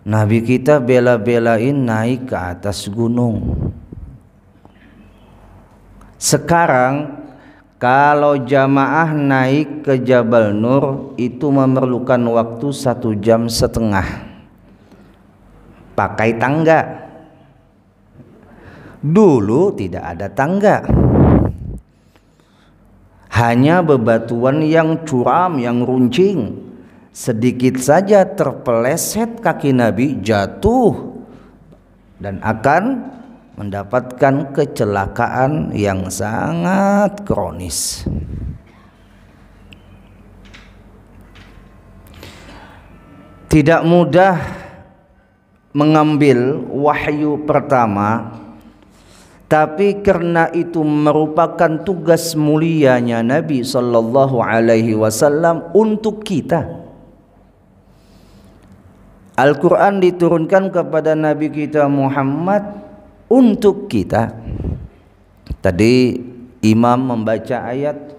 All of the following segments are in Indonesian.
Nabi kita bela-belain naik ke atas gunung. Sekarang kalau jamaah naik ke Jabal Nur itu memerlukan waktu 1,5 jam pakai tangga. Dulu tidak ada tangga, hanya bebatuan yang curam, yang runcing. Sedikit saja terpeleset kaki Nabi, jatuh dan akan mendapatkan kecelakaan yang sangat kronis. Tidak mudah mengambil wahyu pertama, tapi karena itu merupakan tugas mulianya Nabi sallallahu alaihi wasallam untuk kita. Al-Quran diturunkan kepada Nabi kita Muhammad untuk kita. Tadi imam membaca ayat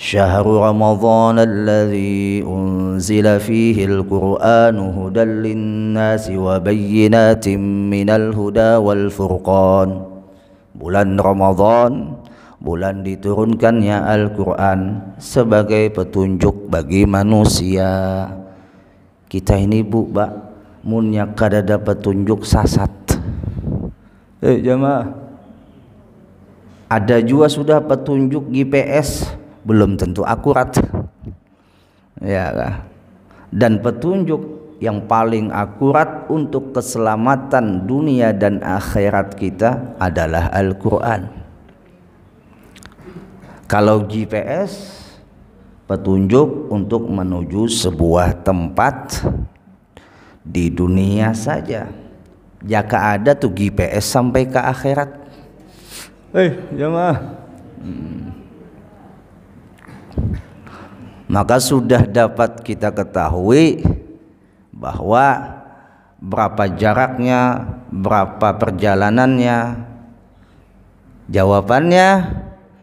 Syahrul Ramadhan alladzi unzila fihi al-Qur'anu hudan lin-nasi wa bayyinatin minal huda wal furqan. Bulan Ramadhan, bulan diturunkannya Al-Quran sebagai petunjuk bagi manusia. Kita ini bu, Mbak, munnya kada dapat petunjuk sasat. Jamaah, ada juga sudah petunjuk GPS, belum tentu akurat, ya kan? Dan petunjuk yang paling akurat untuk keselamatan dunia dan akhirat kita adalah Al-Quran. Kalau GPS, petunjuk untuk menuju sebuah tempat di dunia saja. Jika ada tuh GPS sampai ke akhirat. Jamaah. Maka sudah dapat kita ketahui bahwa berapa jaraknya, berapa perjalanannya. Jawabannya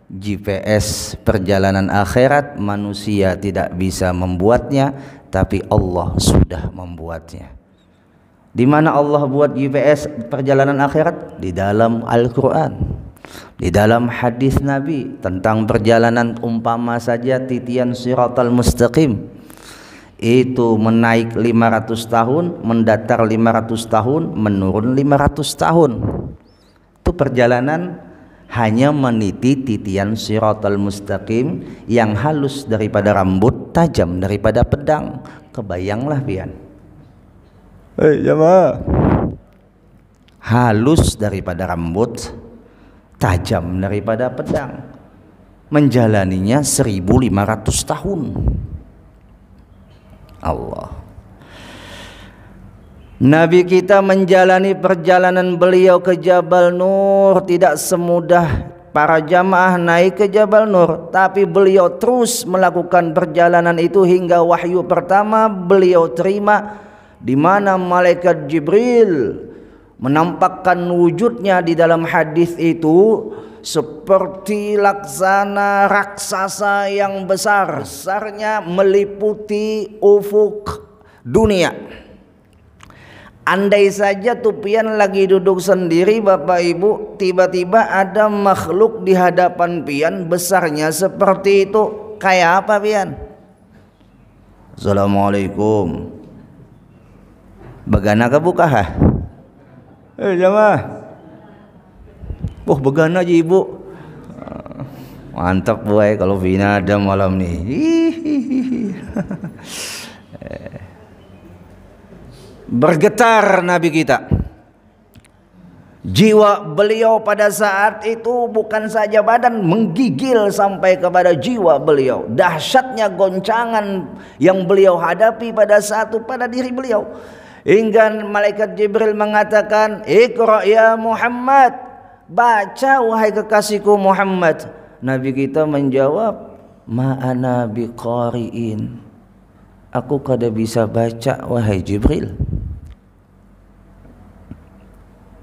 GPS perjalanan akhirat manusia tidak bisa membuatnya, tapi Allah sudah membuatnya. Di mana Allah buat GPS perjalanan akhirat? Di dalam Al-Quran, di dalam hadis Nabi tentang perjalanan. Umpama saja titian Siratal Mustaqim itu menaik 500 tahun, mendatar 500 tahun, menurun 500 tahun. Itu perjalanan hanya meniti titian Siratal Mustaqim yang halus daripada rambut, tajam daripada pedang. Kebayanglah pian. Jamaah, halus daripada rambut, tajam daripada pedang. Menjalaninya 1500 tahun. Allah. Nabi kita menjalani perjalanan beliau ke Jabal Nur tidak semudah para jamaah naik ke Jabal Nur, tapi beliau terus melakukan perjalanan itu hingga wahyu pertama beliau terima, di mana malaikat Jibril menampakkan wujudnya di dalam hadis itu seperti laksana raksasa yang besar, besarnya meliputi ufuk dunia. Andai saja tupian lagi duduk sendiri Bapak Ibu, tiba-tiba ada makhluk di hadapan pian besarnya seperti itu, kayak apa pian? Assalamualaikum. Begana kebuka ha? Jamaah. Begana aja ibu. Mantap boy kalau Vina ada malam nih. Bergetar Nabi kita. Jiwa beliau pada saat itu bukan saja badan, menggigil sampai kepada jiwa beliau. Dahsyatnya goncangan yang beliau hadapi pada saat itu pada diri beliau. Hingga malaikat Jibril mengatakan, "Iqra ya Muhammad." Baca wahai kekasihku Muhammad. Nabi kita menjawab, "Ma ana biqari'in." Aku kada bisa baca wahai Jibril.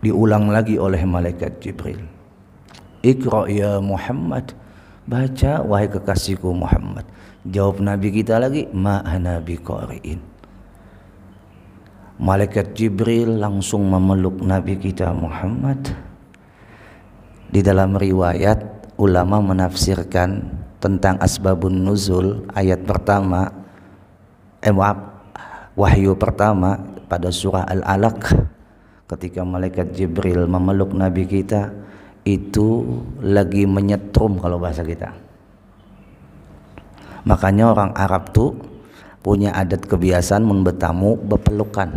Diulang lagi oleh malaikat Jibril, "Iqra ya Muhammad." Baca wahai kekasihku Muhammad. Jawab Nabi kita lagi, "Ma ana biqari'in." Malaikat Jibril langsung memeluk Nabi kita Muhammad. Di dalam riwayat ulama menafsirkan tentang asbabun nuzul ayat pertama, wahyu pertama pada surah Al-Alaq, ketika malaikat Jibril memeluk Nabi kita itu lagi menyetrum kalau bahasa kita. Makanya orang Arab tuh punya adat kebiasaan mun bertamu bepelukan.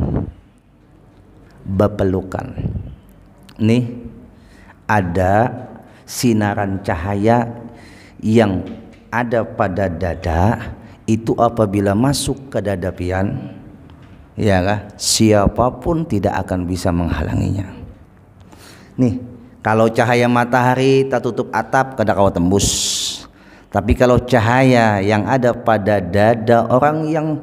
Nih ada sinaran cahaya yang ada pada dada, itu apabila masuk ke dada pian, ya kah, siapapun tidak akan bisa menghalanginya. Nih kalau cahaya matahari tak tutup atap kada kawa tembus. Tapi kalau cahaya yang ada pada dada orang yang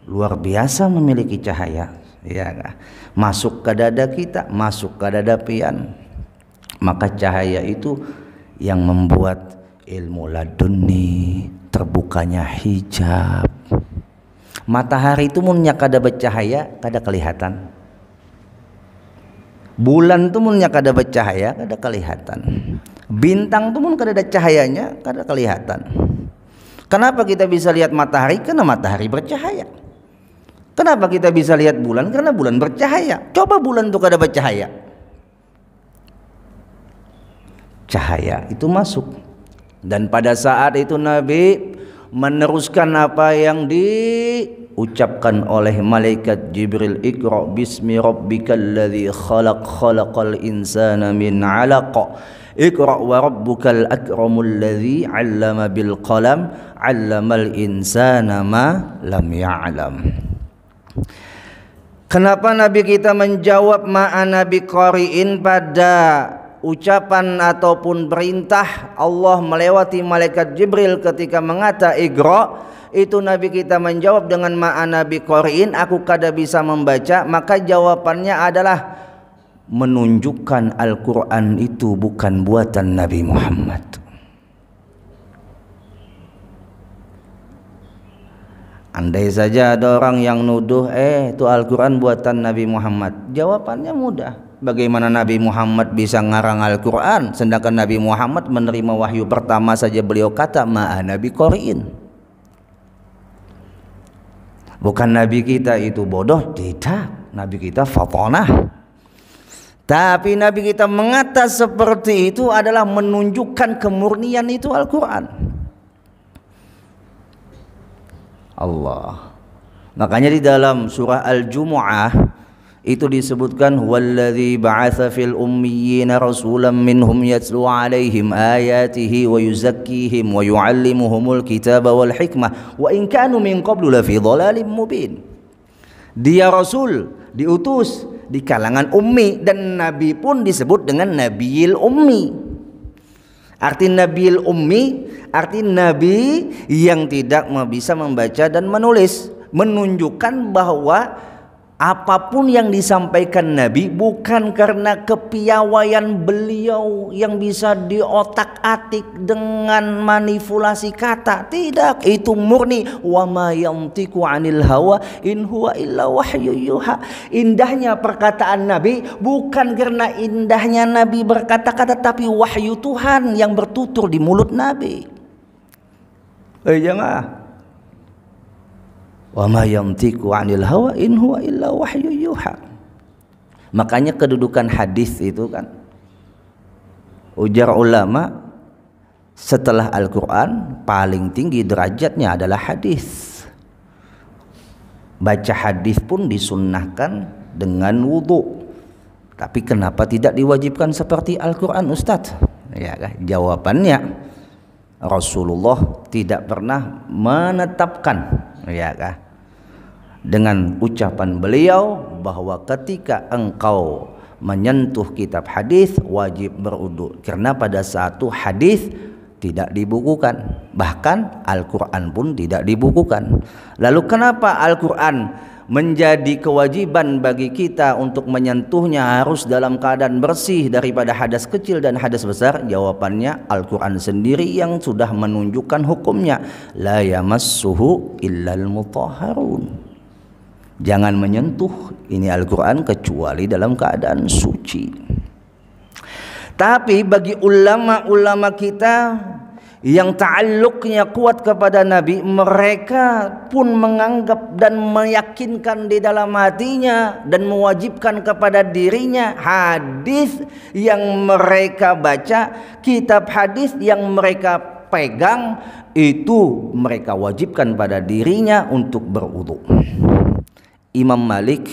luar biasa memiliki cahaya, ya kan? Masuk ke dada kita, masuk ke dada pian, maka cahaya itu yang membuat ilmu laduni, terbukanya hijab. Matahari itu munnya kada bercahaya, kada kelihatan. Bulan itu munnya kada bercahaya, kada kelihatan. Bintang itu mun kada ada cahayanya, kada kelihatan. Kenapa kita bisa lihat matahari? Karena matahari bercahaya. Kenapa kita bisa lihat bulan? Karena bulan bercahaya. Coba bulan itu kada bercahaya, cahaya itu masuk. Dan pada saat itu Nabi meneruskan apa yang diucapkan oleh malaikat Jibril, Iqra bismi rabbikal ladzi khalaq, khalaqal insana min 'alaq, Iqra wa rabbukal akramul ladzi 'allama bil qalam, 'allamal insana ma lam ya'lam. Kenapa Nabi kita menjawab ma'ana biqari'in pada ucapan ataupun perintah Allah melewati malaikat Jibril ketika mengata Iqra, itu Nabi kita menjawab dengan ma'ana biqari'in, aku kada bisa membaca. Maka jawabannya adalah menunjukkan Al-Quran itu bukan buatan Nabi Muhammad. Andai saja ada orang yang nuduh itu Al-Quran buatan Nabi Muhammad, jawabannya mudah. Bagaimana Nabi Muhammad bisa ngarang Al-Quran, sedangkan Nabi Muhammad menerima wahyu pertama saja beliau kata ma'ana biqari'in. Bukan Nabi kita itu bodoh, tidak. Nabi kita fatonah. Tapi Nabi kita mengata seperti itu adalah menunjukkan kemurnian itu Al-Quran. Allah. Makanya di dalam surah Al-Jumu'ah itu disebutkan huwallazi ba'atsa fil ummiyina rasulan minhum yatlu 'alaihim ayatihi wa yuzakkihim wa yu'allimuhumul kitaba wal hikmah wa in kanu min qablu lafi dhalalin mubin. Dia rasul diutus di kalangan ummi, dan nabi pun disebut dengan nabiyil ummi. Arti nabiyil ummi arti nabi yang tidak bisa membaca dan menulis, menunjukkan bahwa apapun yang disampaikan Nabi bukan karena kepiawaian beliau yang bisa diotak-atik dengan manipulasi kata. Tidak, itu murni wa ma yantiqu 'anil hawa in huwa illa wahyu yuha. Indahnya perkataan Nabi bukan karena indahnya Nabi berkata-kata, tapi wahyu Tuhan yang bertutur di mulut Nabi. Jangan. Wa ma yantiqu 'anil hawa in huwa illa wahyu yuha. Makanya kedudukan hadis itu kan, ujar ulama, setelah Al-Quran paling tinggi derajatnya adalah hadis. Baca hadis pun disunnahkan dengan wudu. Tapi kenapa tidak diwajibkan seperti Al-Quran, Ustadz? Ya, jawabannya Rasulullah tidak pernah menetapkan, ya kah, dengan ucapan beliau bahwa ketika engkau menyentuh kitab hadis wajib berwudu, karena pada saat itu hadis tidak dibukukan, bahkan Al-Quran pun tidak dibukukan. Lalu kenapa Al-Quran menjadi kewajiban bagi kita untuk menyentuhnya harus dalam keadaan bersih daripada hadas kecil dan hadas besar? Jawabannya Al-Quran sendiri yang sudah menunjukkan hukumnya, la yamassuhu illal mutahharun. Jangan menyentuh ini Al-Quran kecuali dalam keadaan suci. Tapi bagi ulama-ulama kita yang ta'alluqnya kuat kepada Nabi, mereka pun menganggap dan meyakinkan di dalam hatinya dan mewajibkan kepada dirinya hadis yang mereka baca, kitab hadis yang mereka pegang, itu mereka wajibkan pada dirinya untuk berwudu. Imam Malik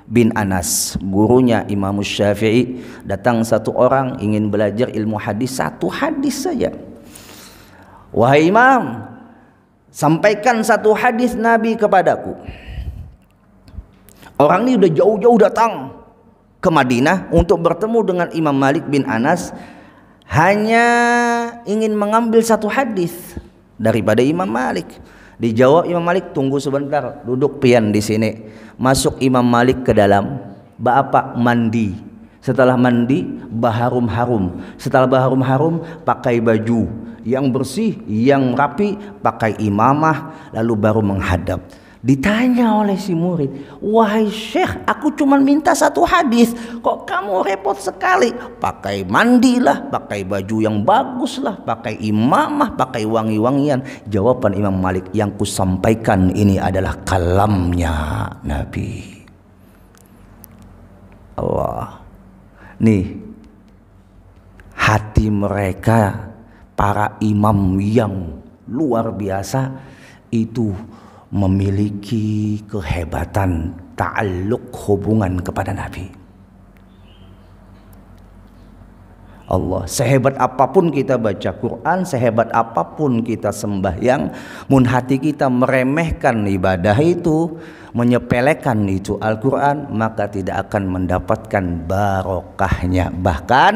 bin Anas, gurunya Imam Syafi'i, datang satu orang ingin belajar ilmu hadis, satu hadis saja. Wahai Imam, sampaikan satu hadis Nabi kepadaku. Orang ini udah jauh-jauh datang ke Madinah untuk bertemu dengan Imam Malik bin Anas, hanya ingin mengambil satu hadis daripada Imam Malik. Dijawab Imam Malik, tunggu sebentar, duduk pian di sini. Masuk Imam Malik ke dalam, bapak mandi. Setelah mandi, baharum-harum. Setelah baharum-harum, pakai baju yang bersih, yang rapi, pakai imamah, lalu baru menghadap. Ditanya oleh si murid, wahai Syekh, aku cuma minta satu hadis, kok kamu repot sekali? Pakai mandilah, pakai baju yang baguslah, pakai imamah, pakai wangi-wangian. Jawaban Imam Malik, yang kusampaikan ini adalah kalamnya Nabi. Allah. Nih, hati mereka para imam yang luar biasa itu memiliki kehebatan ta'alluq, hubungan kepada Nabi. Allah, sehebat apapun kita baca Quran, sehebat apapun kita sembahyang, mun hati kita meremehkan ibadah itu, menyepelekan itu Al-Quran, maka tidak akan mendapatkan barokahnya. Bahkan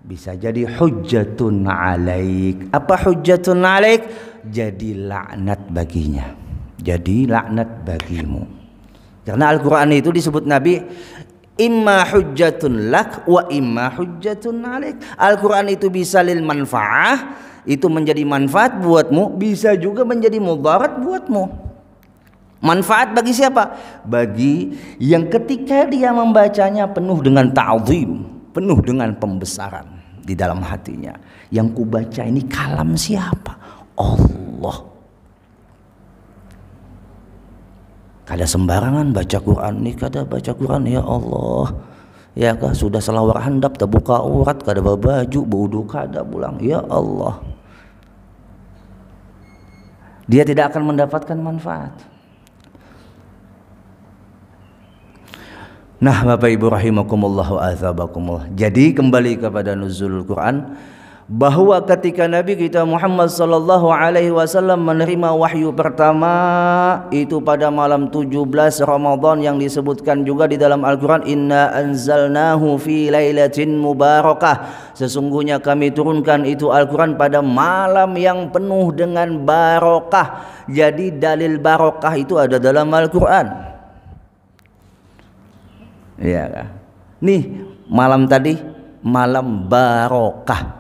bisa jadi hujjatun alaik. Apa hujjatun alaik? Jadi laknat baginya, jadi laknat bagimu. Karena Al-Quran itu disebut Nabi, imma hujjatun lak wa imma hujjatun alaik. Al-Quran itu bisa lil manfaah, itu menjadi manfaat buatmu, bisa juga menjadi mudarat buatmu. Manfaat bagi siapa? Bagi yang ketika dia membacanya penuh dengan ta'zim, penuh dengan pembesaran di dalam hatinya. Yang kubaca ini kalam siapa? Allah. Kada sembarangan baca Quran nih, kada baca Quran ya Allah. Ya kah sudah selawar handap, tak buka aurat, kada baju, baudu kada pulang. Ya Allah. Dia tidak akan mendapatkan manfaat. Nah, Bapak Ibu rahimakumullah wa azabakumullah. Jadi kembali kepada nuzulul Quran, bahwa ketika Nabi kita Muhammad sallallahu alaihi wasallam menerima wahyu pertama itu pada malam 17 Ramadan, yang disebutkan juga di dalam Al-Qur'an, inna anzalnahu fi lailatin mubarakah, sesungguhnya kami turunkan itu Al-Qur'an pada malam yang penuh dengan barokah. Jadi dalil barokah itu ada dalam Al-Qur'an. Ya. Nih, malam tadi malam barokah.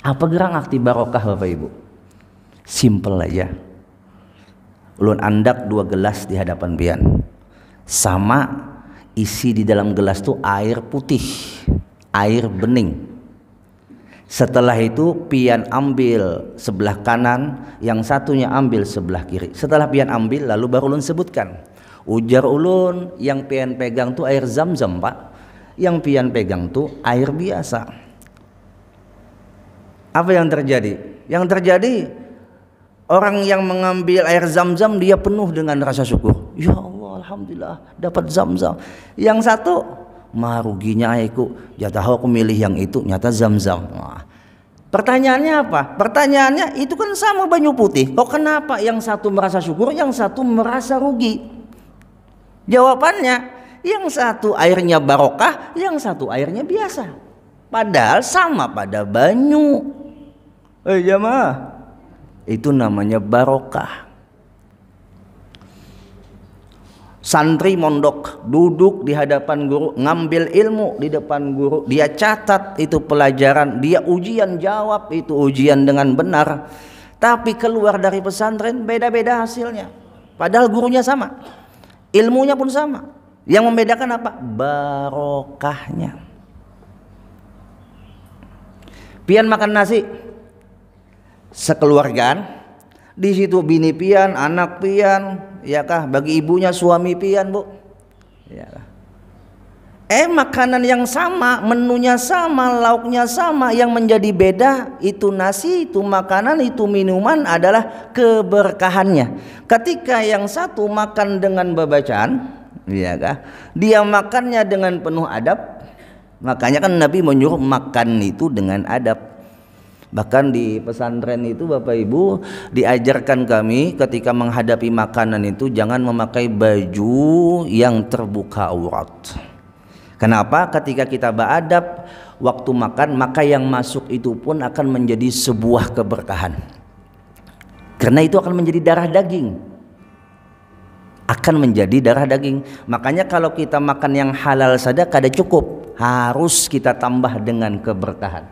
Apa gerang arti barokah Bapak Ibu? Simple aja. Ulun andak 2 gelas di hadapan pian. Sama isi di dalam gelas tuh air putih, air bening. Setelah itu pian ambil sebelah kanan, yang satunya ambil sebelah kiri. Setelah pian ambil lalu baru ulun sebutkan. Ujar ulun, yang pian pegang tuh air zam-zam Pak. Yang pian pegang tuh air biasa. Apa yang terjadi? Yang terjadi orang yang mengambil air zam-zam dia penuh dengan rasa syukur. Ya Allah, alhamdulillah dapat zam-zam. Yang satu, maruginya aku, jatah aku milih yang itu, nyata zam-zam. Nah, pertanyaannya apa? Pertanyaannya itu kan sama banyu putih. Kok kenapa yang satu merasa syukur, yang satu merasa rugi? Jawabannya, yang satu airnya barokah, yang satu airnya biasa. Padahal sama pada banyu. Jamaah, itu namanya barokah. Santri mondok duduk di hadapan guru, ngambil ilmu di depan guru, dia catat itu pelajaran, dia ujian jawab itu ujian dengan benar. Tapi keluar dari pesantren beda-beda hasilnya. Padahal gurunya sama, ilmunya pun sama. Yang membedakan apa? Barokahnya. Pian makan nasi sekeluargaan, di situ bini pian, anak pian, ya kah? Bagi ibunya suami pian, Bu. Ya kah? Makanan yang sama, menunya sama, lauknya sama, yang menjadi beda itu nasi, itu makanan, itu minuman adalah keberkahannya. Ketika yang satu makan dengan babacaan, ya kah? Dia makannya dengan penuh adab. Makanya kan Nabi menyuruh makan itu dengan adab. Bahkan di pesantren itu Bapak Ibu diajarkan kami ketika menghadapi makanan itu jangan memakai baju yang terbuka aurat. Kenapa? Ketika kita beradab waktu makan, maka yang masuk itu pun akan menjadi sebuah keberkahan. Karena itu akan menjadi darah daging. Akan menjadi darah daging. Makanya kalau kita makan yang halal saja kada cukup, harus kita tambah dengan keberkahan.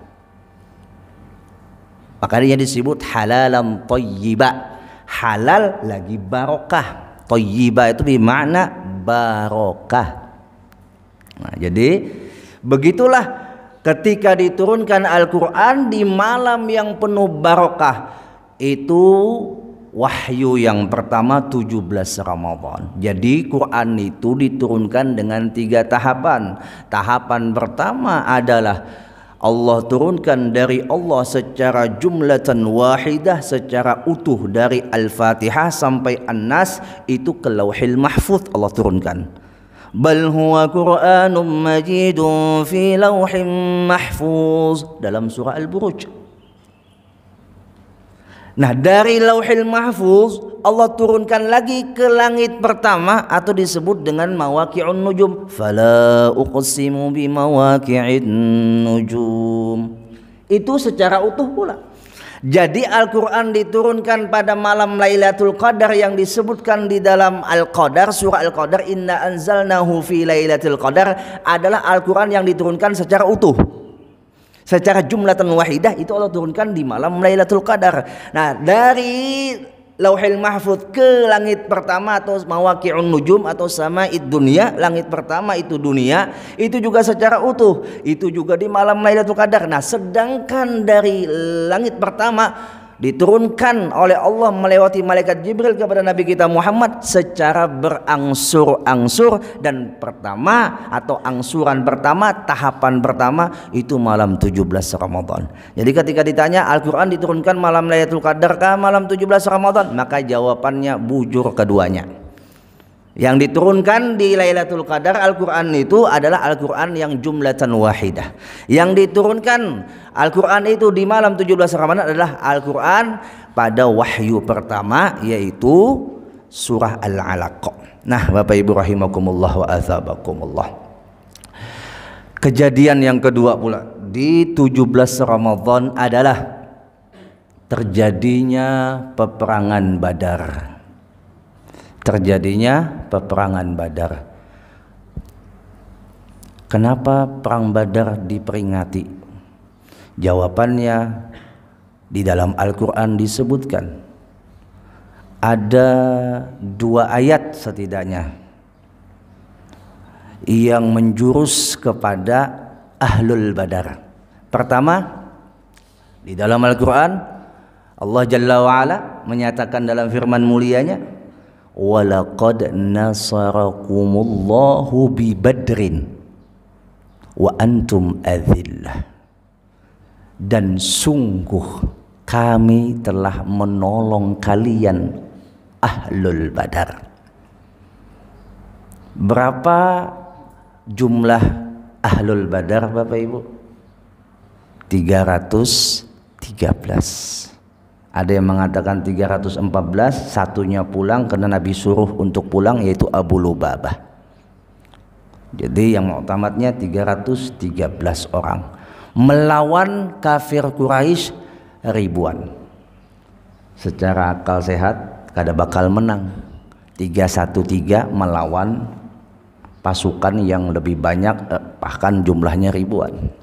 Makanya disebut halalan thayyiba. Halal lagi barokah. Thayyiba itu bermakna barokah. Nah, jadi begitulah ketika diturunkan Al-Quran di malam yang penuh barokah. Itu wahyu yang pertama 17 Ramadan. Jadi Quran itu diturunkan dengan 3 tahapan. Tahapan pertama adalah Allah turunkan dari Allah secara jumlatan wahidah, secara utuh dari Al-Fatihah sampai An-Nas itu ke Lauhil Mahfuz Allah turunkan. Bal huwa Qur'anun majidun fi lauhin mahfuz dalam surah Al-Buruj. Nah, dari Lauhil Mahfuz Allah turunkan lagi ke langit pertama atau disebut dengan mawaqi'un nujum. Fala uqsimu bimawaqi'in nujum. Itu secara utuh pula. Jadi Al-Quran diturunkan pada malam Lailatul Qadar yang disebutkan di dalam Al-Qadar, surah Al-Qadar, inna anzalnahu fi Lailatul Qadar, adalah Al-Quran yang diturunkan secara utuh. Secara jumlatan wahidah itu Allah turunkan di malam Lailatul Qadar. Nah, dari Lauhil Mahfuz ke langit pertama atau mawaqi'un nujum atau sama'id dunia, langit pertama itu dunia, itu juga secara utuh, itu juga di malam Lailatul Qadar. Nah, sedangkan dari langit pertama diturunkan oleh Allah melewati malaikat Jibril kepada Nabi kita Muhammad secara berangsur-angsur, dan pertama atau angsuran pertama, tahapan pertama itu malam 17 Ramadan. Jadi ketika ditanya Al-Quran diturunkan malam Lailatul Qadar kah malam 17 Ramadan, maka jawabannya bujur keduanya. Yang diturunkan di Lailatul Qadar Al-Quran itu adalah Al-Quran yang jumlatan wahidah. Yang diturunkan Al-Quran itu di malam 17 Ramadan adalah Al-Quran pada wahyu pertama, yaitu surah Al-Alaq. Nah, Bapak Ibu rahimakumullah wa azabakumullah. Kejadian yang kedua pula di 17 Ramadan adalah terjadinya peperangan Badar. Terjadinya peperangan Badar. Kenapa perang Badar diperingati? Jawabannya di dalam Al-Quran disebutkan ada 2 ayat setidaknya yang menjurus kepada Ahlul Badar. Pertama, di dalam Al-Quran Allah Jalla wa'ala menyatakan dalam firman mulianya, walaqad nasarakumullahu bi badrin wa antum adhillah, dan sungguh kami telah menolong kalian Ahlul Badar. Berapa jumlah Ahlul Badar Bapak Ibu? 313. Ada yang mengatakan 314, satunya pulang karena Nabi suruh untuk pulang, yaitu Abu Lubabah. Jadi yang muktamadnya 313 orang melawan kafir Quraisy ribuan. Secara akal sehat kada bakal menang. 313 melawan pasukan yang lebih banyak, bahkan jumlahnya ribuan.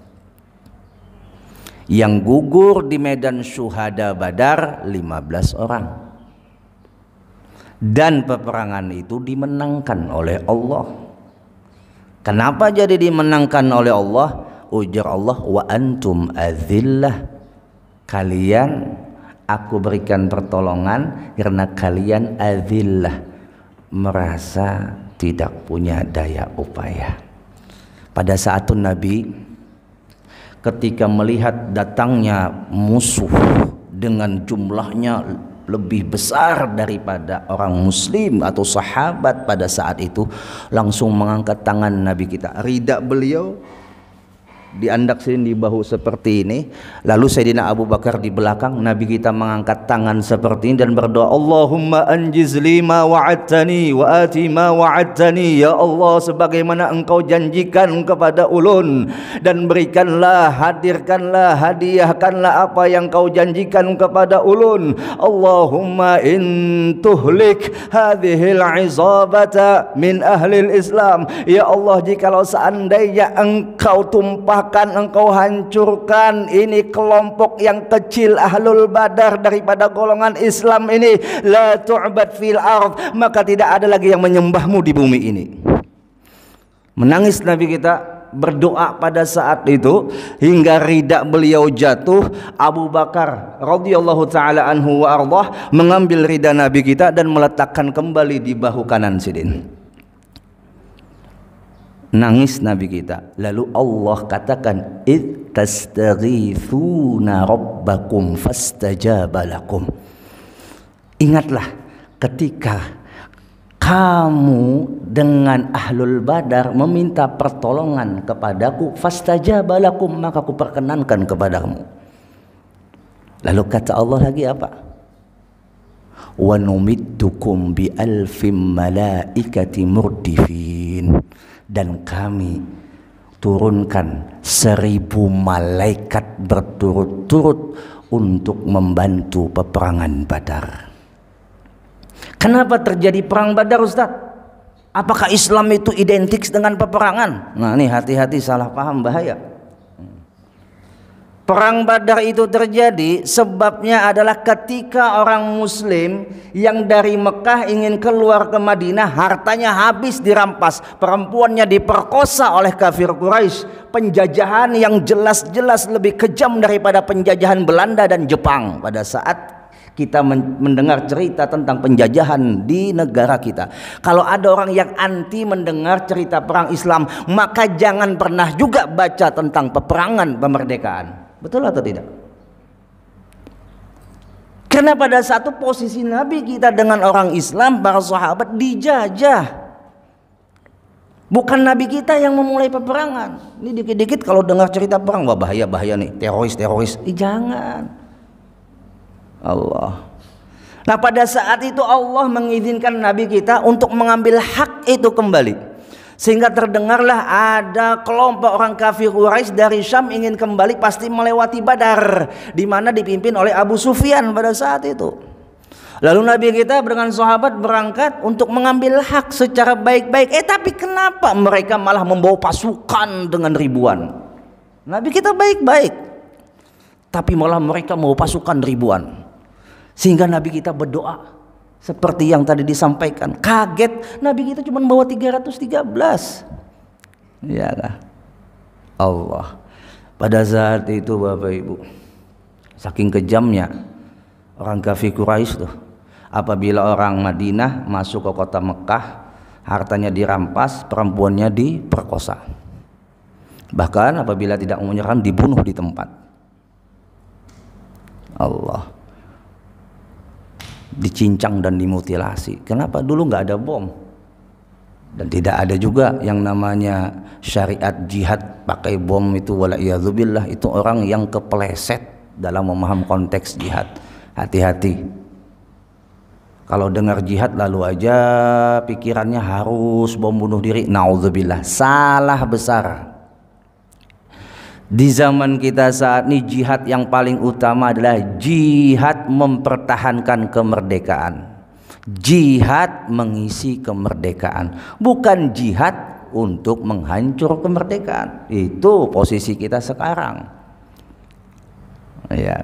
Yang gugur di medan syuhada Badar 15 orang. dan peperangan itu dimenangkan oleh Allah. Kenapa jadi dimenangkan oleh Allah? Ujar Allah, wa antum azillah, kalian aku berikan pertolongan karena kalian azillah, merasa tidak punya daya upaya. Pada saat itu Nabi ketika melihat datangnya musuh dengan jumlahnya lebih besar daripada orang muslim atau sahabat pada saat itu, langsung mengangkat tangan Nabi kita, rida beliau diandak sini di bahu seperti ini, lalu Sayyidina Abu Bakar di belakang. Nabi kita mengangkat tangan seperti ini dan berdoa, Allahumma anjiz li ma wa'adtani wa ati ma wa'adtani, ya Allah sebagaimana engkau janjikan kepada ulun, dan berikanlah, hadirkanlah, hadiahkanlah apa yang kau janjikan kepada ulun. Allahumma in tuhlik hadhil izabata min ahlil Islam, ya Allah jikalau seandainya engkau tumpah, engkau hancurkan ini kelompok yang kecil Ahlul Badar daripada golongan Islam ini, la tu'bad fil ard, maka tidak ada lagi yang menyembahmu di bumi ini. Menangis Nabi kita berdoa pada saat itu hingga rida beliau jatuh. Abu Bakar radhiyallahu taala anhu wa ardah mengambil rida Nabi kita dan meletakkan kembali di bahu kanan Sidin. Nangis Nabi kita. Lalu Allah katakan, id tastaghithuna rabbakum fastajaba lakum. Ingatlah ketika kamu dengan Ahlul Badar meminta pertolongan kepadaku, fastajaba lakum, maka aku perkenankan kepadamu. Lalu kata Allah lagi apa? Wa numiddukum bi alfim malaikati murdifin, dan kami turunkan 1000 malaikat berturut-turut untuk membantu peperangan Badar. Kenapa terjadi perang Badar, Ustaz? Apakah Islam itu identik dengan peperangan? Nah ini hati-hati, salah paham, bahaya. Perang Badar itu terjadi sebabnya adalah ketika orang muslim yang dari Mekah ingin keluar ke Madinah, hartanya habis dirampas, perempuannya diperkosa oleh kafir Quraisy. Penjajahan yang jelas-jelas lebih kejam daripada penjajahan Belanda dan Jepang pada saat kita mendengar cerita tentang penjajahan di negara kita. Kalau ada orang yang anti mendengar cerita perang Islam, maka jangan pernah juga baca tentang peperangan kemerdekaan. Betul atau tidak? Karena pada satu posisi Nabi kita dengan orang Islam, para sahabat dijajah. Bukan Nabi kita yang memulai peperangan. Ini dikit-dikit kalau dengar cerita perang, wah bahaya nih, teroris. Jangan. Allah. Nah pada saat itu Allah mengizinkan Nabi kita untuk mengambil hak itu kembali. Sehingga terdengarlah ada kelompok orang kafir Quraisy dari Syam ingin kembali, pasti melewati Badar, di mana dipimpin oleh Abu Sufyan pada saat itu. Lalu Nabi kita dengan sahabat berangkat untuk mengambil hak secara baik-baik. Tapi kenapa mereka malah membawa pasukan dengan ribuan? Nabi kita baik-baik, tapi malah mereka membawa pasukan ribuan. Sehingga Nabi kita berdoa seperti yang tadi disampaikan. Kaget, Nabi kita cuma bawa 313. Ya kah? Allah. Pada saat itu Bapak Ibu, saking kejamnya orang kafir Quraisy tuh, apabila orang Madinah masuk ke kota Mekah, hartanya dirampas, perempuannya diperkosa. Bahkan apabila tidak menyerah, dibunuh di tempat. Allah. Dicincang dan dimutilasi. Kenapa? Dulu nggak ada bom dan tidak ada juga yang namanya syariat jihad pakai bom itu, wala'iyadzubillah. Itu orang yang kepleset dalam memaham konteks jihad. Hati-hati, kalau dengar jihad lalu aja pikirannya harus bom bunuh diri. Naudzubillah, salah besar. Di zaman kita saat ini jihad yang paling utama adalah jihad mempertahankan kemerdekaan, jihad mengisi kemerdekaan, bukan jihad untuk menghancur kemerdekaan. Itu posisi kita sekarang. Ya,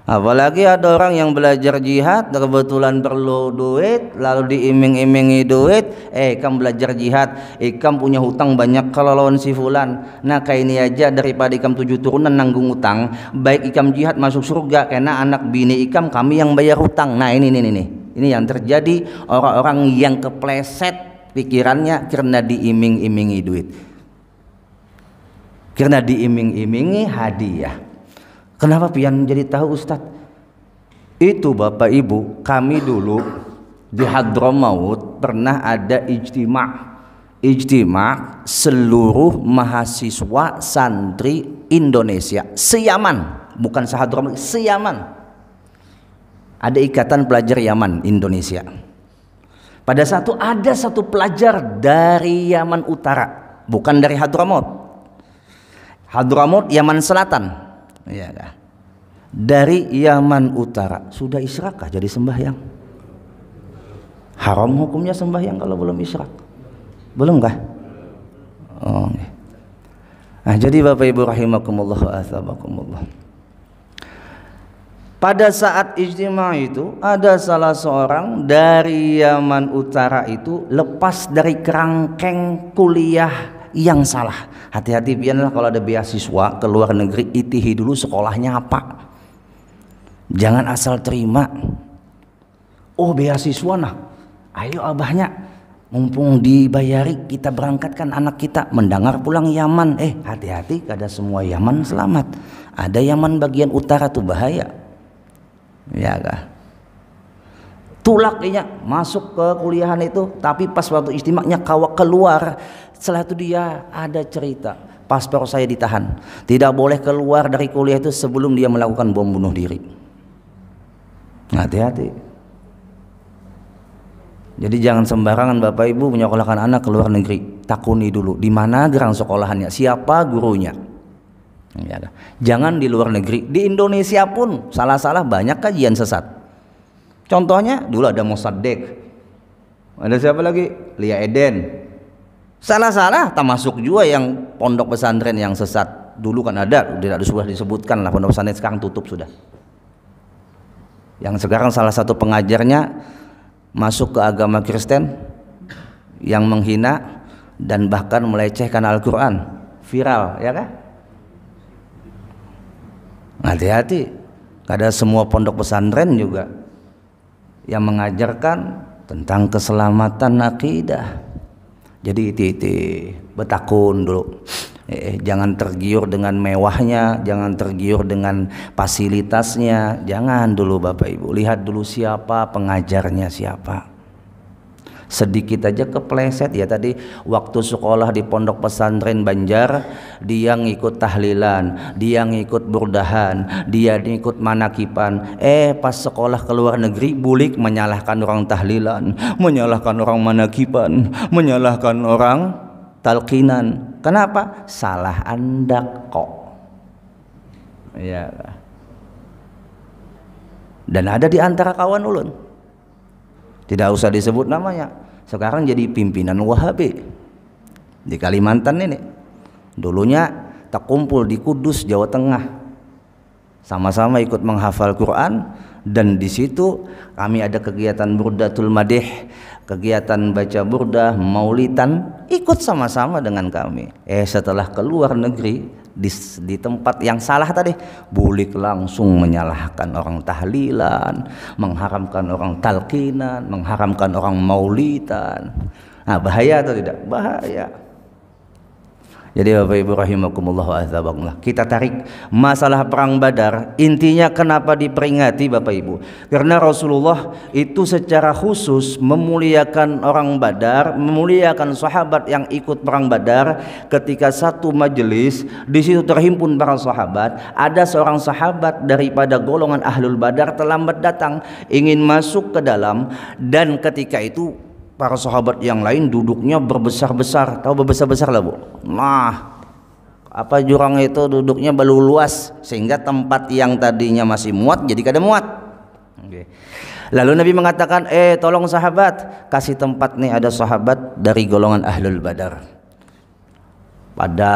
Apalagi ada orang yang belajar jihad kebetulan perlu duit, lalu diiming-imingi duit, kamu belajar jihad, kamu punya hutang banyak kalau lawan si fulan. Nah kayak ini aja, daripada ikam 7 turunan nanggung hutang, baik ikam jihad masuk surga karena anak bini ikam kami yang bayar hutang. Nah ini yang terjadi, orang-orang yang kepleset pikirannya karena diiming-imingi duit, karena diiming-imingi hadiah. Kenapa pian jadi tahu Ustadz? Itu Bapak Ibu, kami dulu di Hadramaut pernah ada ijtima seluruh mahasiswa santri Indonesia se-Yaman, bukan se-Hadramaut, se-Yaman. Ada ikatan pelajar Yaman Indonesia. Pada ada satu pelajar dari Yaman Utara, bukan dari Hadramaut. Hadramaut Yaman Selatan. Ya, dari Yaman Utara. Sudah isyraq jadi sembahyang? Haram hukumnya sembahyang kalau belum isyraq? Belum kah? Oh. Nah, jadi Bapak Ibu rahimakumullah wa athabakumullah. Pada saat ijtima itu ada salah seorang dari Yaman Utara itu lepas dari kerangkeng kuliah yang salah. Hati-hati biarlah kalau ada beasiswa ke luar negeri, itihi dulu sekolahnya apa. Jangan asal terima. Oh beasiswa nah, ayo abahnya, mumpung dibayari kita berangkatkan anak kita mendengar pulang Yaman. Hati-hati, kada semua Yaman selamat. Ada Yaman bagian utara tuh bahaya. Ya kah? Tulaknya masuk ke kuliahan itu, tapi pas waktu istimaknya kawak keluar. Setelah itu dia ada cerita, paspor saya ditahan, tidak boleh keluar dari kuliah itu sebelum dia melakukan bom bunuh diri. Hati-hati. Jadi jangan sembarangan Bapak Ibu menyekolahkan anak ke luar negeri. Takuni dulu di mana gerang sekolahannya, siapa gurunya. Ya, jangan di luar negeri. Di Indonesia pun salah-salah banyak kajian sesat. Contohnya dulu ada Mossadegh, ada siapa lagi, Lia Eden. Salah-salah termasuk juga yang pondok pesantren yang sesat. Dulu kan ada, tidak sudah disebutkan lah, pondok pesantren sekarang tutup sudah. Yang sekarang salah satu pengajarnya masuk ke agama Kristen yang menghina dan bahkan melecehkan Al-Quran, viral ya kan? Hati-hati, kada semua pondok pesantren juga yang mengajarkan tentang keselamatan akidah. Jadi iti betakun dulu. Jangan tergiur dengan mewahnya, jangan tergiur dengan fasilitasnya. Jangan dulu Bapak Ibu, lihat dulu siapa pengajarnya, siapa. Sedikit aja kepleset ya tadi waktu sekolah di pondok pesantren Banjar, dia ngikut tahlilan, dia ngikut burdahan, dia ngikut manakipan. Pas sekolah ke luar negeri bulik menyalahkan orang tahlilan, menyalahkan orang manakipan, menyalahkan orang talqinan. Kenapa? Salah Anda kok. Ya. Dan ada di antara kawan ulun, tidak usah disebut namanya, sekarang jadi pimpinan Wahabi di Kalimantan ini. Dulunya tak kumpul di Kudus, Jawa Tengah, sama-sama ikut menghafal Quran, dan di situ kami ada kegiatan burdatul madih, kegiatan baca burdah, maulidan, ikut sama-sama dengan kami. Setelah keluar negeri di tempat yang salah tadi, bulik langsung menyalahkan orang tahlilan, mengharamkan orang talqinan, mengharamkan orang maulidan. Nah, bahaya atau tidak? Bahaya. Jadi Bapak Ibu rahimakumullah wa athabakumullah, kita tarik masalah perang Badar. Intinya kenapa diperingati Bapak Ibu? Karena Rasulullah itu secara khusus memuliakan orang Badar, memuliakan sahabat yang ikut perang Badar. Ketika satu majelis di situ terhimpun para sahabat, ada seorang sahabat daripada golongan Ahlul Badar terlambat datang, ingin masuk ke dalam, dan ketika itu para sahabat yang lain duduknya berbesar-besar. Tahu berbesar-besar lah Bu? Nah, apa jurang itu duduknya balu luas sehingga tempat yang tadinya masih muat jadi kada muat. Okay. Lalu Nabi mengatakan, tolong sahabat, kasih tempat nih, ada sahabat dari golongan Ahlul Badar. Pada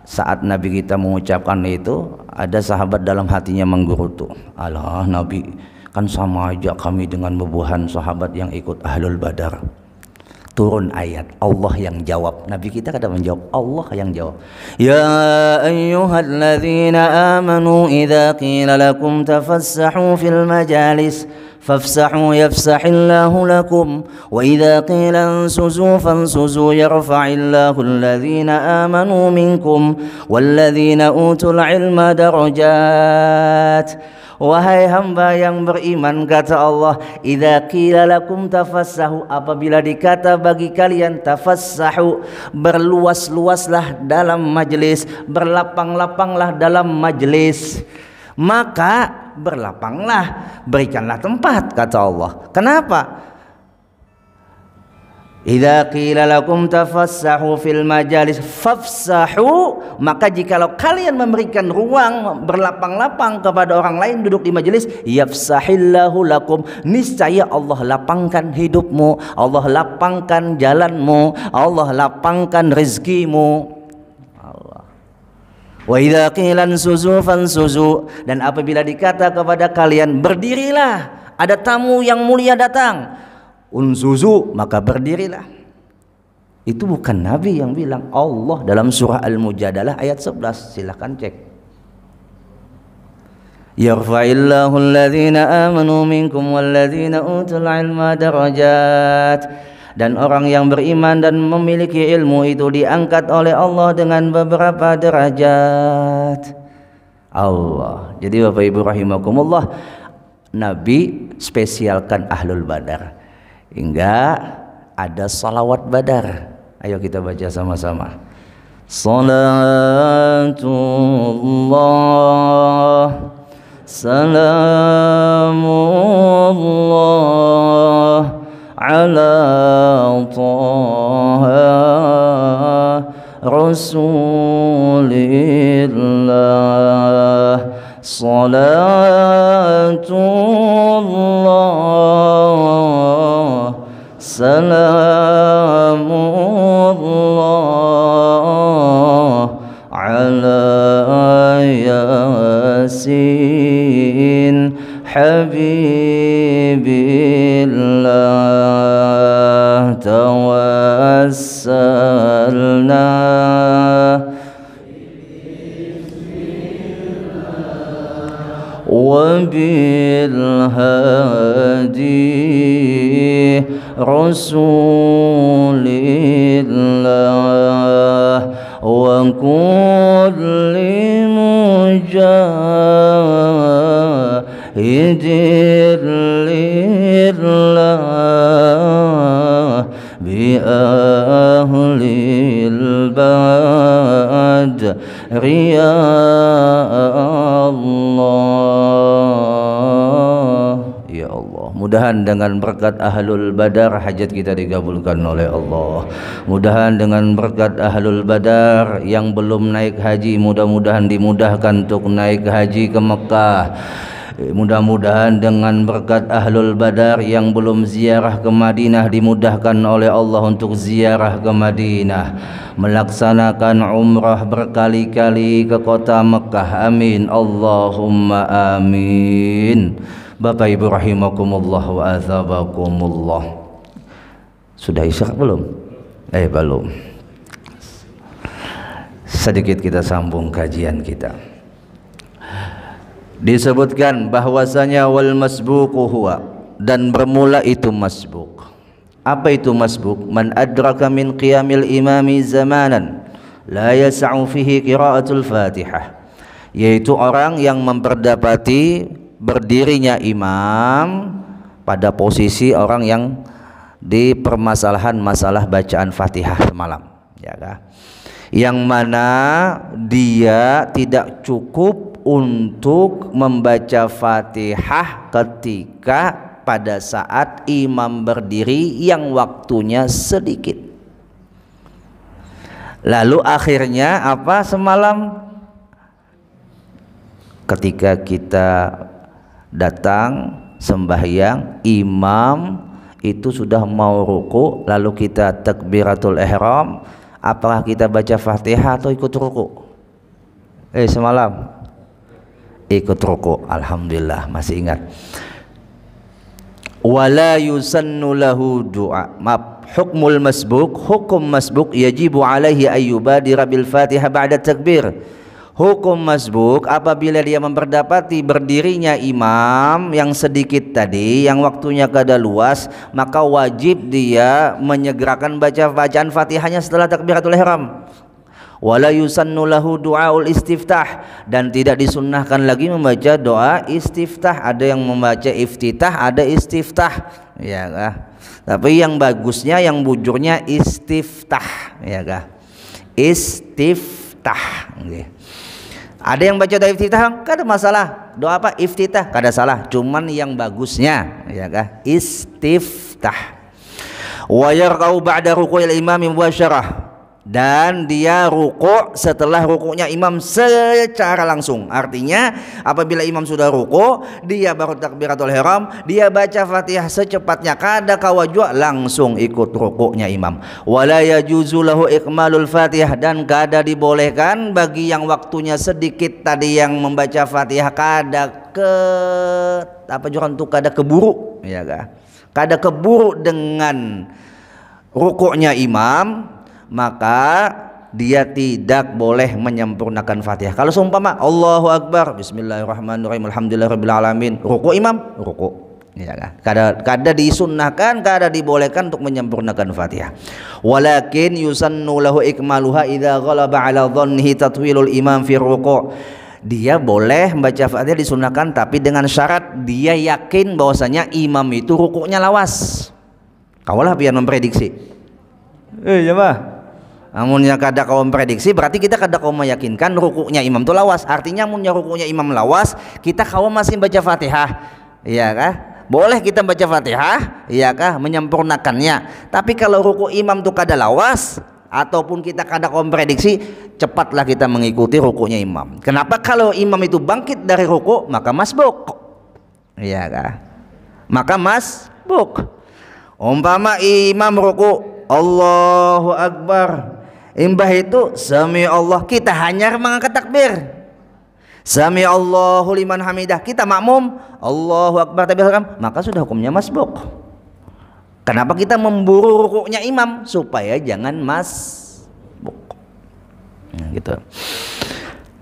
saat Nabi kita mengucapkan itu, ada sahabat dalam hatinya menggerutu, alah Nabi, kan sama aja kami dengan bubuhan sahabat yang ikut Ahlul Badar. Turun ayat, Allah yang jawab. Nabi kita kada menjawab, Allah yang jawab. Ya ayyuhalladzina amanu idza qila lakum tafassahu fil majalis fafsahu yafsahillahu lakum wa idza qila ansuzu fansuzu yarfa'illahu alladzina amanu minkum walladzina utul ilma darajat. Wahai hamba yang beriman, kata Allah, idza qila lakum tafassahu, apabila dikata bagi kalian tafassahu, berluas-luaslah dalam majlis, berlapang-lapanglah dalam majlis, maka berlapanglah, berikanlah tempat, kata Allah. Kenapa? Idza qila lakum tafassahu fil majalis fafsahu, maka jikalau kalian memberikan ruang berlapang-lapang kepada orang lain duduk di majelis, yafsahillahu lakum, niscaya Allah lapangkan hidupmu, Allah lapangkan jalanmu, Allah lapangkan rezekimu. Allah. Wa idza qila ansuzu fansuzu, dan apabila dikata kepada kalian berdirilah, ada tamu yang mulia datang, unsuzu, maka berdirilah. Itu bukan Nabi yang bilang, Allah dalam surah Al-Mujadalah ayat 11, silahkan cek. Yarfa'illahu alladhina amanu minkum walladhina utul ilma darajat, dan orang yang beriman dan memiliki ilmu itu diangkat oleh Allah dengan beberapa derajat. Allah. Jadi Bapak Ibu rahimakumullah, Nabi spesialkan Ahlul Badar hingga ada salawat Badar. Ayo kita baca sama-sama. Salatullah salamullah ala Taha Rasulillah. Salatullah salamullah ala Yasin Habibillah tawassalna wabilhadi Rasulillah wa kulli mujahidin lillah bi ahlil badri ya Allah. Ya Allah, mudahan dengan berkat Ahlul Badar hajat kita dikabulkan oleh Allah. Mudahan dengan berkat Ahlul Badar yang belum naik haji, mudah-mudahan dimudahkan untuk naik haji ke Mekah. Mudah-mudahan dengan berkat Ahlul Badar yang belum ziarah ke Madinah dimudahkan oleh Allah untuk ziarah ke Madinah, melaksanakan umrah berkali-kali ke kota Mekah. Amin Allahumma amin. Bapak Ibu rahimakumullah wa azabakumullah. Sudah isyak belum? Belum. Sedikit kita sambung kajian kita. Disebutkan bahwasanya wal masbuqu huwa, dan bermula itu masbuq. Apa itu masbuq? Man adraka min qiyamil imami zamanan la yas'u fihi qira'atul Fatihah, yaitu orang yang memperdapati berdirinya imam pada posisi orang yang di permasalahan masalah bacaan Fatihah semalam, ya kan? Yang mana dia tidak cukup untuk membaca Fatihah ketika pada saat imam berdiri yang waktunya sedikit. Lalu akhirnya apa semalam? Ketika kita datang sembahyang, imam itu sudah mau ruku, lalu kita takbiratul ihram, apakah kita baca Fatihah atau ikut ruku? Semalam ikut ruku, alhamdulillah masih ingat. Wala yusannu lahu du'a. Hukmul masbuk, hukum masbuk yajibu alaihi ayyubadira bil Fatihah ba'da takbir. Hukum masbuk apabila dia memperdapati berdirinya imam yang sedikit tadi, yang waktunya kada luas, maka wajib dia menyegerakan bacaan Fatihahnya setelah takbiratul ihram. Wala yusannu lahu du'aul istiftah, dan tidak disunnahkan lagi membaca doa istiftah. Ada yang membaca iftitah, ada istiftah, ya kah? Tapi yang bagusnya, yang bujurnya istiftah, ya kah? Istiftah. Okay. Ada yang baca doa iftitah, kada masalah. Doa apa? Iftitah, kada salah. Cuman yang bagusnya, ya kah? Istiftah. Wa yarqau ba'da ruku'il imam mubasyarah, dan dia ruku setelah rukunya imam secara langsung. Artinya apabila imam sudah ruku, dia baru takbiratul ihram, dia baca Fatihah secepatnya, kada kawajua langsung ikut rukunya imam. Wala yajuzu lahu ikmalul Fatihah, dan kada dibolehkan bagi yang waktunya sedikit tadi yang membaca Fatihah kada keburu, ya kah? Kada keburu dengan rukunya imam, maka dia tidak boleh menyempurnakan Fatihah. Kalau seumpama Allahu Akbar, Bismillahirrahmanirrahim, Alhamdulillahirabbil alamin, ruku imam, ruku, ya kan? Kada disunnahkan, kada dibolehkan untuk menyempurnakan Fatihah. Walakin yusannu lahu ikmaluha idza ghalaba ala dhannihi tatwilul imam fi ruku'. Dia boleh membaca Fatihah, disunnahkan, tapi dengan syarat dia yakin bahwasanya imam itu rukunya lawas. Kaulah biar memprediksi. Ya mah. Amunnya kada kau memprediksi, berarti kita kada kau meyakinkan rukunya imam itu lawas. Artinya amunnya rukunya imam lawas, kita kau masih baca Fatihah, iya kah? Boleh kita baca Fatihah, iya kah? Menyempurnakannya. Tapi kalau ruku imam itu kada lawas, ataupun kita kada kau memprediksi, cepatlah kita mengikuti rukunya imam. Kenapa? Kalau imam itu bangkit dari ruku, maka masbuk, iya kah? Maka masbuk. Umpama imam ruku, Allahu Akbar, imbah itu sami Allah, kita hanya mengangkat takbir, sami Allahu liman hamidah, kita makmum Allahu Akbar takbir, maka sudah hukumnya masbuk. Kenapa kita memburu rukuknya imam? Supaya jangan masbuk, nah, gitu.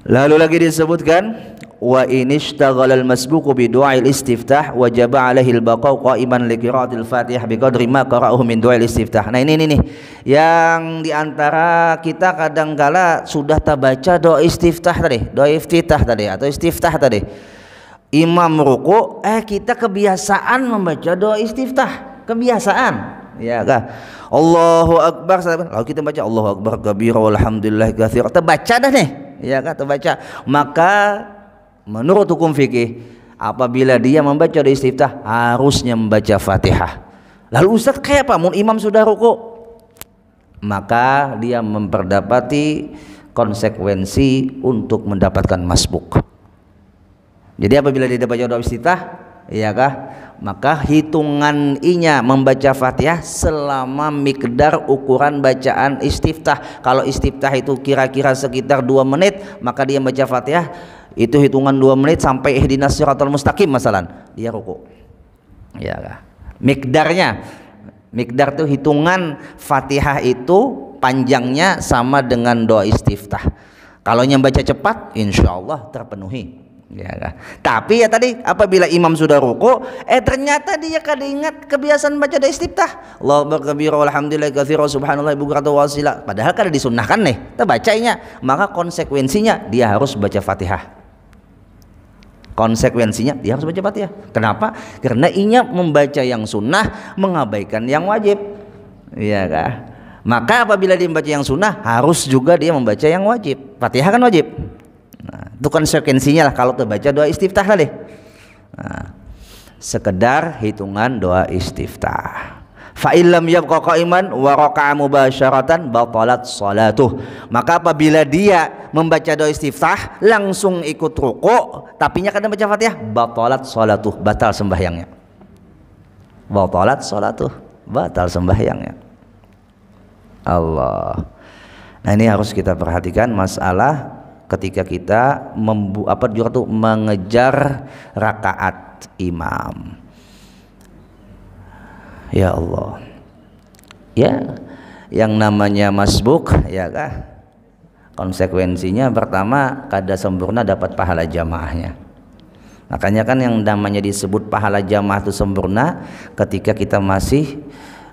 Lalu lagi disebutkan, wa inishtaghala al-masbuqu bi du'ail istiftah wajaba alaihi al-baqa'u qa'iman li qira'atil Fatihah bi qadri ma qara'ahu min du'ail istiftah. Nah ini nih yang diantara kita kadangkala sudah terbaca doa istiftah tadi, doa iftitah tadi atau istiftah tadi. Imam ruku, kita kebiasaan membaca doa istiftah, kebiasaan, ya kah? Allahu Akbar, lalu kita baca Allahu Akbar kabira walhamdulillah katsira, terbaca dah nih, ya kah? Terbaca. Maka menurut hukum fikih, apabila dia membaca doa istiftah harusnya membaca Fatihah. Lalu Ustaz kayak apa? Mun imam sudah ruku, maka dia memperdapati konsekuensi untuk mendapatkan masbuk. Jadi apabila dia baca doa istiftah, ya kah? Maka hitungan inya membaca Fatihah selama mikdar ukuran bacaan istiftah. Kalau istiftah itu kira-kira sekitar 2 menit, maka dia baca Fatihah itu hitungan 2 menit sampai ihdinas siratal mustaqim masalan, dia ruku, ya kah? Mikdar itu hitungan Fatihah itu panjangnya sama dengan doa istiftah. Kalau yang baca cepat, insyaallah terpenuhi, ya kah? Tapi ya tadi apabila imam sudah ruku, ternyata dia kada ingat kebiasaan baca doa istiftah, Allahu akbar kabira walhamdulillah katsira subhanallah bukratan wa asila, padahal kada disunnahkan nih terbacanya, maka konsekuensinya dia harus baca Fatihah. Konsekuensinya dia harus baca Fatihah. Kenapa? Karena inya membaca yang sunnah, mengabaikan yang wajib, iya kah? Maka apabila dia membaca yang sunnah, harus juga dia membaca yang wajib. Fatihah kan wajib. Nah, itu konsekuensinya lah kalau terbaca doa istiftah tadi. Nah, sekedar hitungan doa istiftah. Fa illam yabqa qa'iman wa raka'a mubasyaratan batalat salatuh. Maka apabila dia membaca doa istiftah langsung ikut ruku, tapinya kada baca Fatihah, batalat salatuh, batal sembahyangnya. Batalat salatuh, batal sembahyangnya. Allah. Nah ini harus kita perhatikan masalah ketika kita mengejar rakaat imam. Ya Allah. Ya, yang namanya masbuk ya kah? Konsekuensinya pertama kada sempurna dapat pahala jamaahnya. Makanya kan yang namanya disebut pahala jamaah itu sempurna ketika kita masih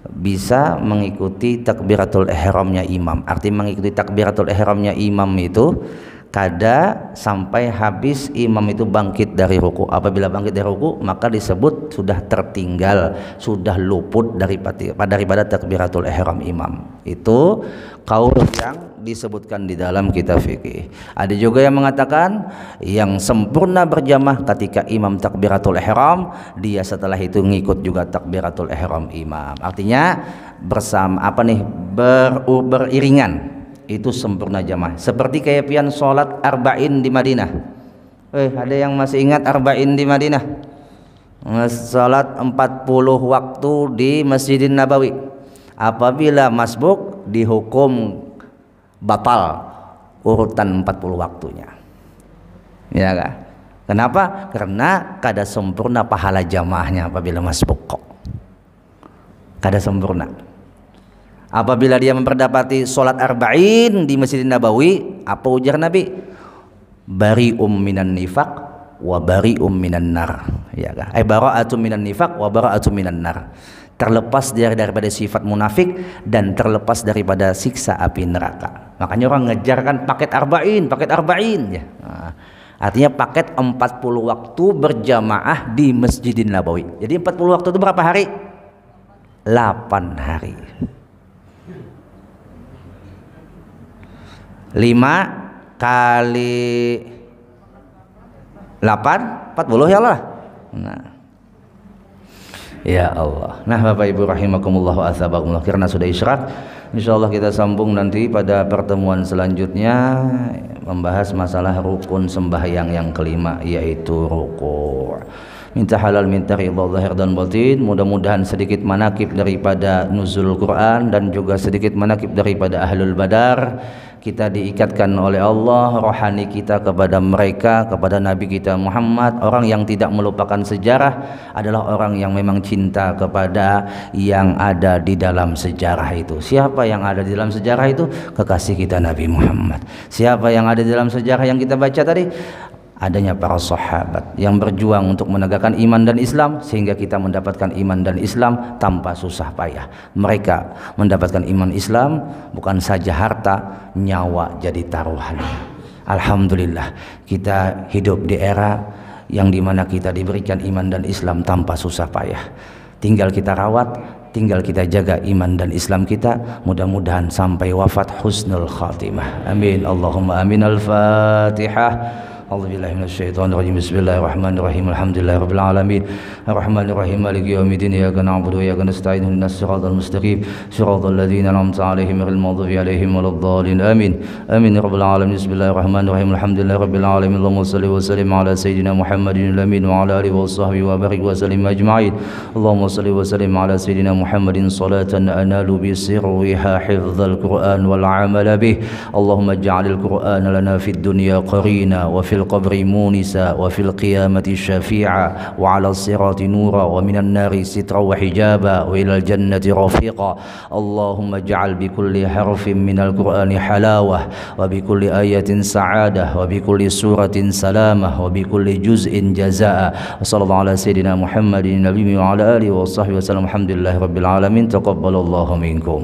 bisa mengikuti takbiratul ihramnya imam. Arti mengikuti takbiratul ihramnya imam itu kada sampai habis imam itu bangkit dari ruku. Apabila bangkit dari ruku maka disebut sudah tertinggal, sudah luput daripada takbiratul ihram imam. Itu kaul yang disebutkan di dalam kitab fikih. Ada juga yang mengatakan yang sempurna berjamaah ketika imam takbiratul ihram, dia setelah itu ngikut juga takbiratul ihram imam. Artinya bersama beriringan. Itu sempurna jamaah. Seperti kayak pian sholat arba'in di Madinah. Ada yang masih ingat arba'in di Madinah? Sholat 40 waktu di Masjidin Nabawi. Apabila masbuk dihukum batal urutan 40 waktunya. Ya kan? Kenapa? Karena kada sempurna pahala jamaahnya apabila masbuk kok. Kada sempurna. Apabila dia memperdapati sholat arba'in di Masjidin Nabawi, apa ujar Nabi? Bari'um minan nifaq wa bari'um minan nar. Ya kan? Bara'atum minan nifaq wa bara'atum minan nar. Terlepas daripada sifat munafik dan terlepas daripada siksa api neraka. Makanya orang ngejar kan paket arba'in ya. Nah, artinya paket 40 waktu berjamaah di Masjidin Nabawi. Jadi 40 waktu itu berapa hari? 8 hari. 5 kali 8 40 ya Allah. Nah, ya Allah. Nah Bapak Ibu rahimakumullah wa atsabakumullah, karena sudah isyarat, insyaallah kita sambung nanti pada pertemuan selanjutnya membahas masalah rukun sembahyang yang kelima, yaitu ruku'. Minta halal, minta ridha zahir dan batin. Mudah-mudahan sedikit manakib daripada nuzul Quran dan juga sedikit manakib daripada ahlul badar kita diikatkan oleh Allah rohani kita kepada mereka, kepada Nabi kita Muhammad. Orang yang tidak melupakan sejarah adalah orang yang memang cinta kepada yang ada di dalam sejarah itu. Siapa yang ada di dalam sejarah itu? Kekasih kita Nabi Muhammad. Siapa yang ada di dalam sejarah yang kita baca tadi? Adanya para sahabat yang berjuang untuk menegakkan iman dan Islam sehingga kita mendapatkan iman dan Islam tanpa susah payah. Mereka mendapatkan iman Islam bukan saja harta, nyawa jadi taruhan. Alhamdulillah kita hidup di era yang dimana kita diberikan iman dan Islam tanpa susah payah. Tinggal kita rawat, tinggal kita jaga iman dan Islam kita, mudah-mudahan sampai wafat husnul khatimah. Amin. Allahumma amin. Al-Fatihah. A'udzubillahi minasyaitonir rajim. Bismillahirrahmanirrahim. Alhamdulillahirabbil alamin. Arrahmanir rahim. Maliki yaumiddin. Iyyaka na'budu wa iyyaka nasta'in. Ihdinas siratal mustaqim. Siratal ladzina an'amta 'alaihim ghairil maghdubi 'alaihim waladdallin. Amin. Amin ya rabbal alamin. Bismillahirrahmanirrahim. Alhamdulillahirabbil alamin. Allahumma shalli wa sallim ala sayyidina Muhammadin al-amin wa ala alihi wa sahbihi wa barik wa sallim ajma'in. Allahumma shalli wa sallim ala sayyidina Muhammadin salatan analu bi sirriha hifdzal Qur'an wal 'amala bih. Allahumma ij'alil Qur'ana lana fid dunya qarina wa fil القبر مونسا وفي القيامة شفيعا وعلى الصراط نورا ومن النار سترا وحجابا وإلى الجنة رفيقا. اللهم اجعل بكل حرف من القرآن حلاوة وبكل آية سعادة وبكل سورة سلامة وبكل جزء جزاء. وصلى الله على سيدنا محمد النبي وعلى آله وصحبه وسلم. الحمد لله رب العالمين. تقبل الله منكم.